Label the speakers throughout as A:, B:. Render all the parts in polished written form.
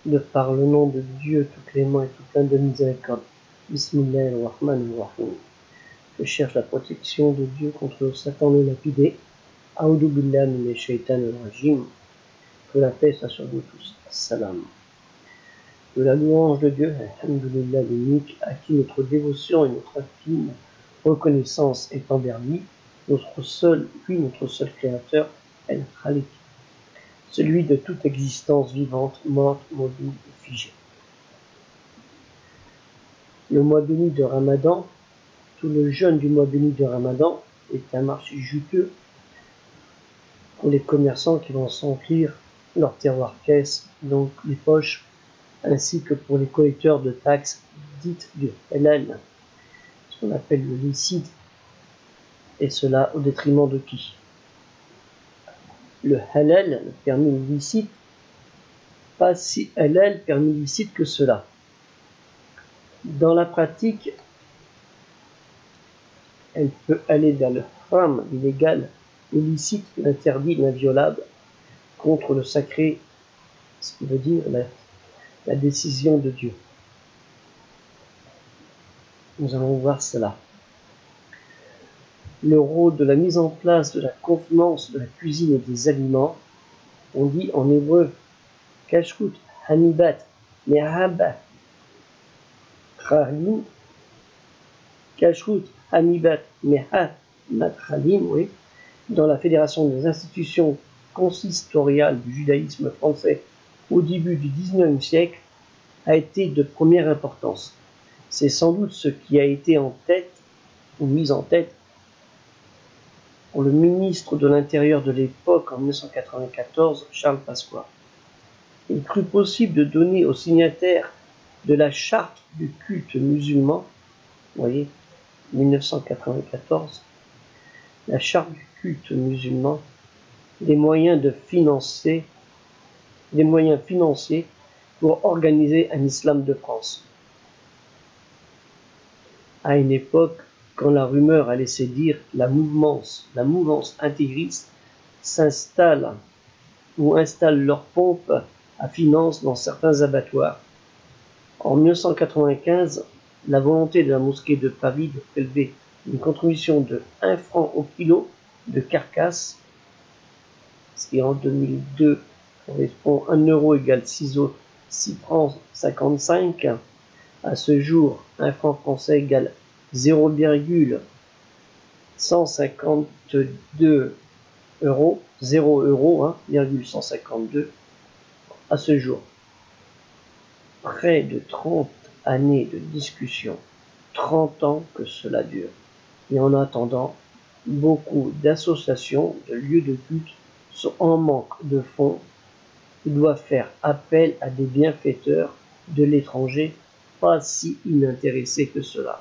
A: De par le nom de Dieu tout clément et tout plein de miséricorde. Bismillahirrahmanirrahim. Je cherche la protection de Dieu contre Satan le lapidé. A'udhu billahi minash shaitanir rajim. Que la paix soit sur nous tous. Salam. De la louange de Dieu, alhamdulillah l'unique, à qui notre dévotion et notre intime reconnaissance est envers lui, notre seul créateur, El-Khaliq, celui de toute existence vivante, morte, mobile et figée. Le mois béni de Ramadan, tout le jeûne du mois béni de Ramadan est un marché juteux pour les commerçants qui vont s'emplir leur tiroir caisse, donc les poches, ainsi que pour les collecteurs de taxes dites du halal, ce qu'on appelle le licite, et cela au détriment de qui? Le halal, le permis licite, pas si halal, permis licite que cela. Dans la pratique, elle peut aller vers le haram, l'illégal, l'illicite, l'interdit, l'inviolable, contre le sacré, ce qui veut dire la décision de Dieu. Nous allons voir cela. Le rôle de la mise en place de la convenance de la cuisine et des aliments, on dit en hébreu kashrut hanibat me'haba tralim, kashrut hanibat me'habat tralim, oui, dans la Fédération des institutions consistoriales du judaïsme français au début du XIXe siècle, a été de première importance. C'est sans doute ce qui a été en tête, ou mis en tête, pour le ministre de l'Intérieur de l'époque, en 1994, Charles Pasqua. Il crut possible de donner aux signataires de la charte du culte musulman, vous voyez, 1994, la charte du culte musulman, des moyens financiers pour organiser un islam de France. À une époque, quand la rumeur a laissé dire la mouvance intégriste s'installe ou installe leurs pompes à finances dans certains abattoirs. En 1995, la volonté de la mosquée de Paris de prélever une contribution de 1 franc au kilo de carcasse, ce qui en 2002 correspond à 1 euro égale 6 francs 55, à ce jour, 1 franc français égale 0,152 euros, 0 euros, 152 à ce jour. Près de 30 années de discussion, 30 ans que cela dure. Et en attendant, beaucoup d'associations, de lieux de culte sont en manque de fonds et doivent faire appel à des bienfaiteurs de l'étranger, pas si inintéressés que cela.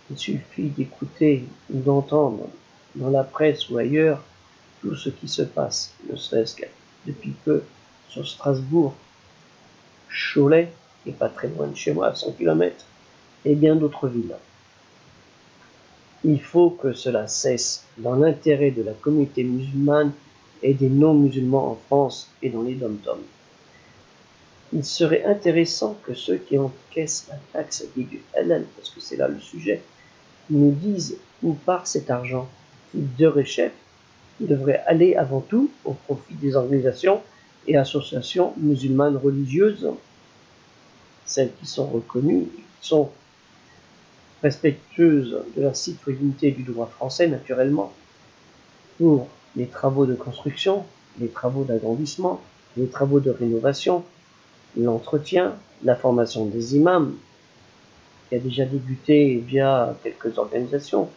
A: Il suffit d'écouter ou d'entendre dans la presse ou ailleurs tout ce qui se passe, ne serait-ce que depuis peu sur Strasbourg, Cholet, qui n'est pas très loin de chez moi, à 100 km, et bien d'autres villes. Il faut que cela cesse dans l'intérêt de la communauté musulmane et des non-musulmans en France et dans les dom-toms. Il serait intéressant que ceux qui encaissent la taxe du halal, parce que c'est là le sujet, nous disent où part cet argent qui, de réchef, devrait aller avant tout au profit des organisations et associations musulmanes religieuses, celles qui sont reconnues, qui sont respectueuses de la citoyenneté du droit français, naturellement, pour les travaux de construction, les travaux d'agrandissement, les travaux de rénovation, l'entretien, la formation des imams, qui a déjà débuté via quelques organisations,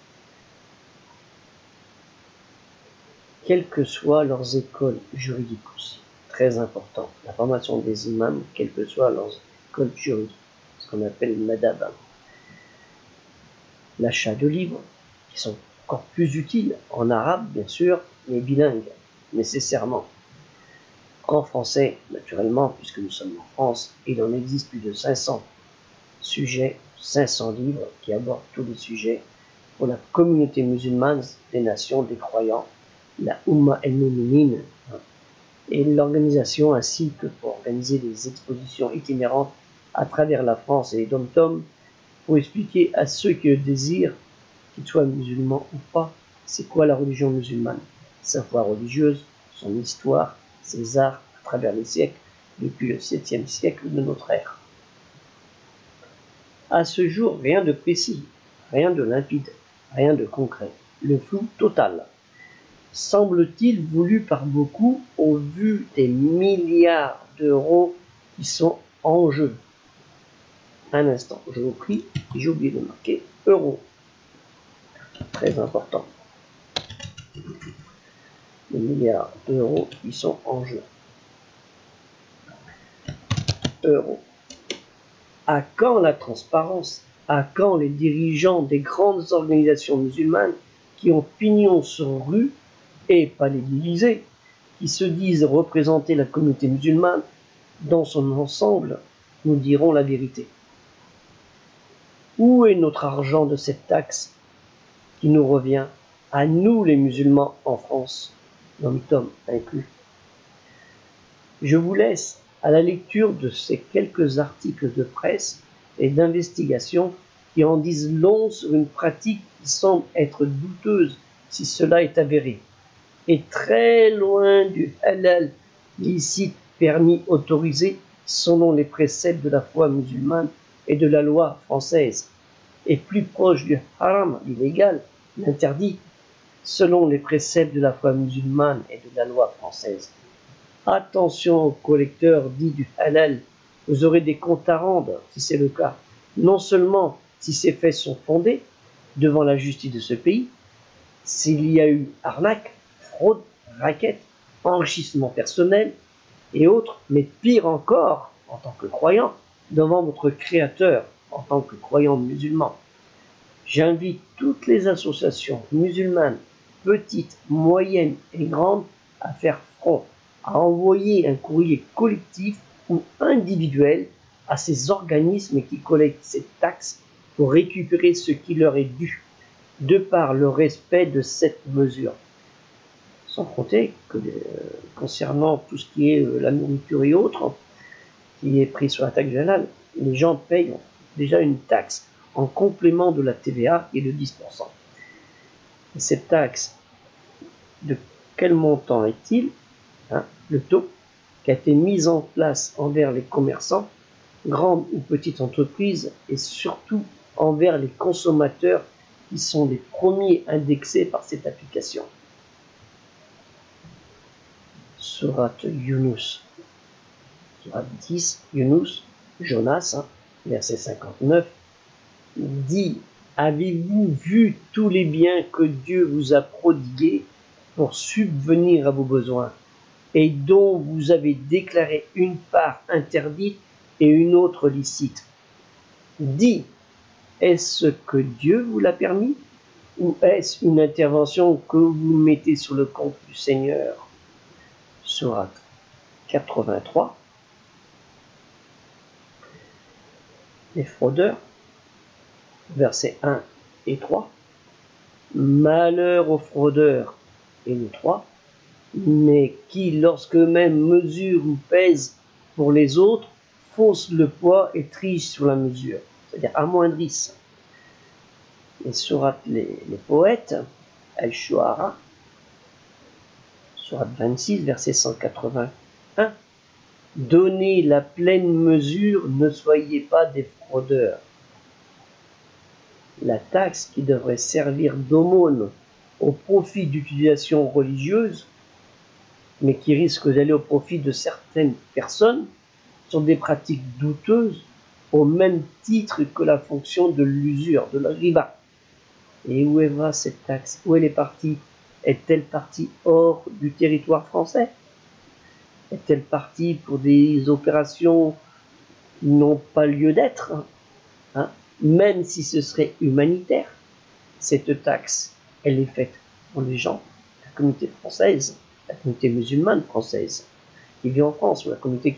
A: quelles que soient leurs écoles juridiques aussi, très important, la formation des imams, quelles que soient leurs écoles juridiques, ce qu'on appelle madhab. L'achat de livres, qui sont encore plus utiles, en arabe bien sûr, mais bilingues, nécessairement. En français, naturellement, puisque nous sommes en France, il en existe plus de 500 sujets, 500 livres qui abordent tous les sujets pour la communauté musulmane des nations, des croyants, la Oumma el-Mouminin, et l'organisation ainsi que pour organiser des expositions itinérantes à travers la France et les dom-toms pour expliquer à ceux qui le désirent, qu'ils soient musulmans ou pas, c'est quoi la religion musulmane, sa foi religieuse, son histoire, ses arts à travers les siècles, depuis le 7e siècle de notre ère. À ce jour, rien de précis, rien de limpide, rien de concret, le flou total. Semble-t-il voulu par beaucoup au vu des milliards d'euros qui sont en jeu. Un instant, je vous prie, j'ai oublié de marquer euros. Très important. Les milliards d'euros qui sont en jeu. Euros. À quand la transparence? À quand les dirigeants des grandes organisations musulmanes qui ont pignon sur rue et pas les divisés, qui se disent représenter la communauté musulmane dans son ensemble, nous diront la vérité. Où est notre argent de cette taxe qui nous revient, à nous les musulmans en France, dom-tom inclus? Je vous laisse à la lecture de ces quelques articles de presse et d'investigation qui en disent long sur une pratique qui semble être douteuse si cela est avéré, et très loin du halal licite permis autorisé selon les préceptes de la foi musulmane et de la loi française, et plus proche du haram, l'illégal, l'interdit, selon les préceptes de la foi musulmane et de la loi française. Attention aux collecteurs dits du halal, vous aurez des comptes à rendre si c'est le cas, non seulement si ces faits sont fondés devant la justice de ce pays, s'il y a eu arnaque, fraude, racket, enrichissement personnel et autres, mais pire encore, en tant que croyant, devant votre Créateur, en tant que croyant musulman. J'invite toutes les associations musulmanes, petites, moyennes et grandes, à faire front, à envoyer un courrier collectif ou individuel à ces organismes qui collectent ces taxes pour récupérer ce qui leur est dû, de par le respect de cette mesure. Sans compter que concernant tout ce qui est la nourriture et autres, qui est pris sur la taxe halal, les gens payent déjà une taxe en complément de la TVA qui est de 10%. Et cette taxe, de quel montant est-il? Le taux qui a été mis en place envers les commerçants, grandes ou petites entreprises, et surtout envers les consommateurs qui sont les premiers indexés par cette application. Sourate Yunus, Sourate 10, Yunus, Jonas, verset 59, dit: avez-vous vu tous les biens que Dieu vous a prodigués pour subvenir à vos besoins, et dont vous avez déclaré une part interdite et une autre licite? Dit: est-ce que Dieu vous l'a permis, ou est-ce une intervention que vous mettez sur le compte du Seigneur? Sourate 83. Les fraudeurs, versets 1 et 3. Malheur aux fraudeurs, et le 3, mais qui, lorsque même mesurent ou pèsent pour les autres, faussent le poids et trichent sur la mesure, c'est-à-dire amoindrissent. Les sourates, les poètes, Al-Shu'ara, sourate 26, verset 181, donnez la pleine mesure, ne soyez pas des fraudeurs. La taxe qui devrait servir d'aumône au profit d'utilisation religieuse, mais qui risque d'aller au profit de certaines personnes, sont des pratiques douteuses au même titre que la fonction de l'usure, de la riba. Et où va cette taxe? Où elle est partie? Est-elle partie hors du territoire français? Est-elle partie pour des opérations qui n'ont pas lieu d'être, même si ce serait humanitaire? Cette taxe, elle est faite pour les gens, la communauté française, la communauté musulmane française qui vit en France, ou la communauté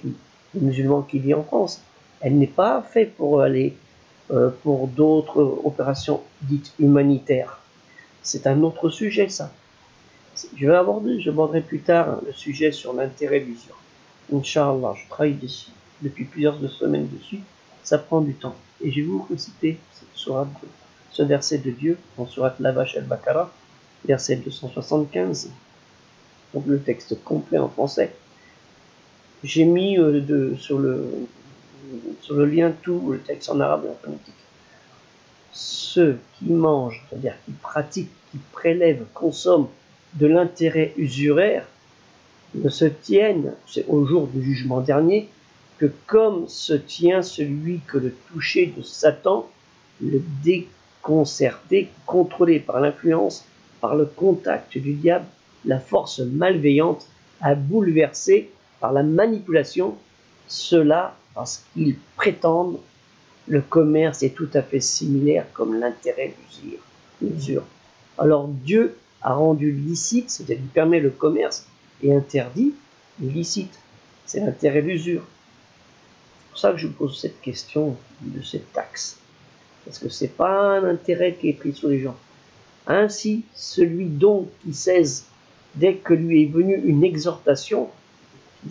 A: musulmane qui vit en France. Elle n'est pas faite pour aller pour d'autres opérations dites humanitaires. C'est un autre sujet, ça. J'aborderai plus tard le sujet sur l'intérêt de l'usure. Inch'Allah, je travaille dessus depuis plusieurs semaines dessus. Ça prend du temps. Et je vais vous reciter ce verset de Dieu en sourate Lavash al-Baqarah, verset 275. Donc le texte complet en français. J'ai mis sur le lien tout le texte en arabe et en phonétique. Ceux qui mangent, c'est-à-dire qui pratiquent, qui prélèvent, consomment de l'intérêt usuraire, ne se tiennent, c'est au jour du jugement dernier, que comme se tient celui que le toucher de Satan, le déconcerté, contrôlé par l'influence, par le contact du diable, la force malveillante, a bouleversé par la manipulation, cela parce qu'ils prétendent le commerce est tout à fait similaire comme l'intérêt d'usure. Alors Dieu a rendu licite, c'est-à-dire qu'il permet le commerce, et interdit illicite, c'est l'intérêt d'usure. C'est pour ça que je vous pose cette question de cette taxe. Parce que ce n'est pas un intérêt qui est pris sur les gens. Ainsi, celui donc qui cesse dès que lui est venue une exhortation,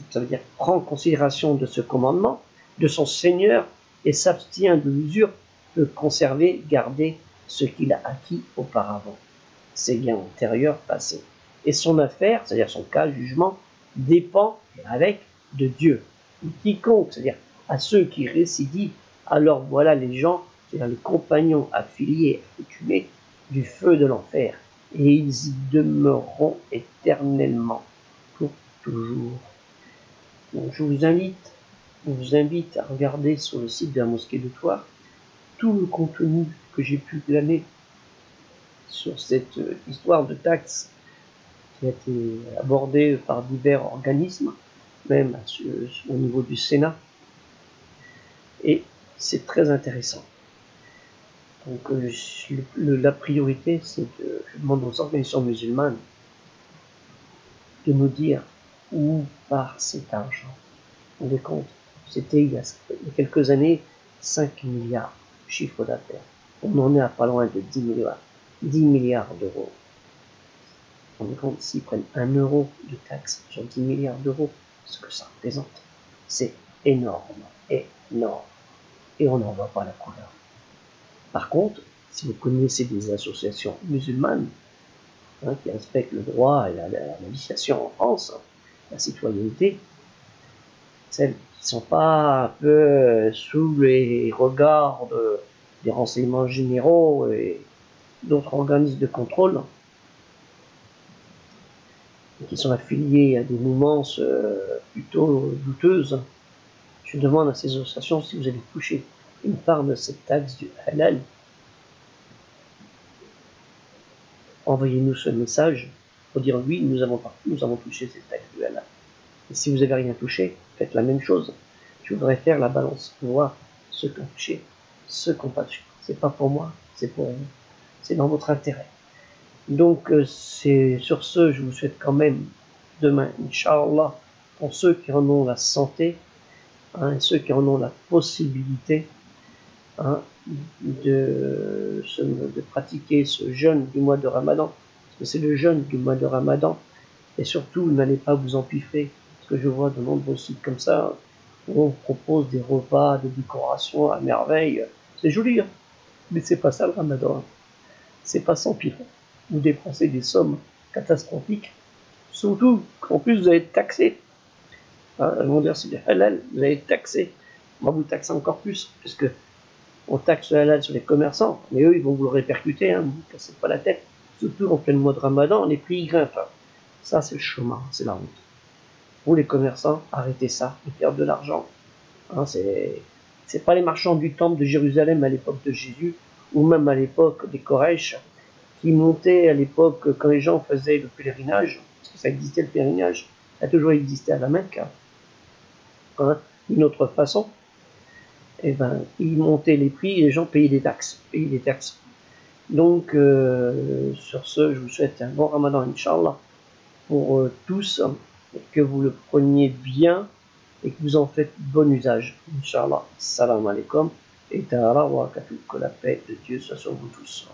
A: ça veut dire prend considération de ce commandement, de son Seigneur, et s'abstient de l'usure, peut conserver, garder ce qu'il a acquis auparavant, ses gains antérieurs passés. Et son affaire, c'est-à-dire son cas, le jugement, dépend avec de Dieu. Et quiconque, c'est-à-dire à ceux qui récidivent, alors voilà les gens, c'est-à-dire les compagnons affiliés, accoutumés du feu de l'enfer, et ils y demeureront éternellement, pour toujours. Donc je vous invite à regarder sur le site de la mosquée de Thouars tout le contenu que j'ai pu glaner sur cette histoire de taxe qui a été abordée par divers organismes, même au niveau du Sénat, et c'est très intéressant. Donc la priorité, c'est je demande aux organisations musulmanes de nous dire où part cet argent. On les compte. C'était il y a quelques années 5 milliards de chiffre d'affaires. On en est à pas loin de 10 milliards d'euros. On est compte s'ils prennent 1 euro de taxe sur 10 milliards d'euros, ce que ça représente. C'est énorme, énorme. Et on n'en voit pas la couleur. Par contre, si vous connaissez des associations musulmanes qui respectent le droit et la législation en France, la citoyenneté, celles qui ne sont pas un peu sous les regards des renseignements généraux et d'autres organismes de contrôle, et qui sont affiliés à des mouvances plutôt douteuses, je demande à ces associations si vous allez toucher une part de cette taxe du halal. Envoyez-nous ce message pour dire oui, nous avons touché cette taxe du halal. Et si vous n'avez rien touché, faites la même chose. Je voudrais faire la balance pour voir ceux qui ont touché, ceux qui n'ont pas touché. C'est pas pour moi, c'est pour vous. C'est dans votre intérêt. Donc, c'est sur ce, je vous souhaite quand même demain, Inch'Allah, pour ceux qui en ont la santé, ceux qui en ont la possibilité de pratiquer ce jeûne du mois de Ramadan. Parce que c'est le jeûne du mois de Ramadan. Et surtout, n'allez pas vous empiffrer. Parce que je vois de nombreux sites comme ça, où on propose des repas, des décorations à merveille. C'est joli, hein, mais c'est pas ça le Ramadan. C'est pas s'empiffrer. Vous dépensez des sommes catastrophiques. Surtout qu'en plus vous allez être taxé. Elles vont dire c'est du halal, vous allez être taxé. On va vous taxer encore plus, puisque on taxe le halal sur les commerçants, mais eux ils vont vous le répercuter, ne vous cassez pas la tête. Surtout en plein mois de Ramadan, les prix grimpent. Ça c'est le chômage, c'est la honte. Vous les commerçants, arrêtez ça, ils perdent de l'argent. C'est pas les marchands du temple de Jérusalem à l'époque de Jésus, ou même à l'époque des Koresh, qui montaient à l'époque quand les gens faisaient le pèlerinage, parce que ça existait le pèlerinage, ça a toujours existé à la Mecque, d'une autre façon, et ben ils montaient les prix et les gens payaient des taxes. Donc sur ce, je vous souhaite un bon Ramadan, Inch'Allah, pour tous, et que vous le preniez bien et que vous en faites bon usage. Inch'Allah, salam alaikum, et ta'ala wa barakatuh, que la paix de Dieu soit sur vous tous.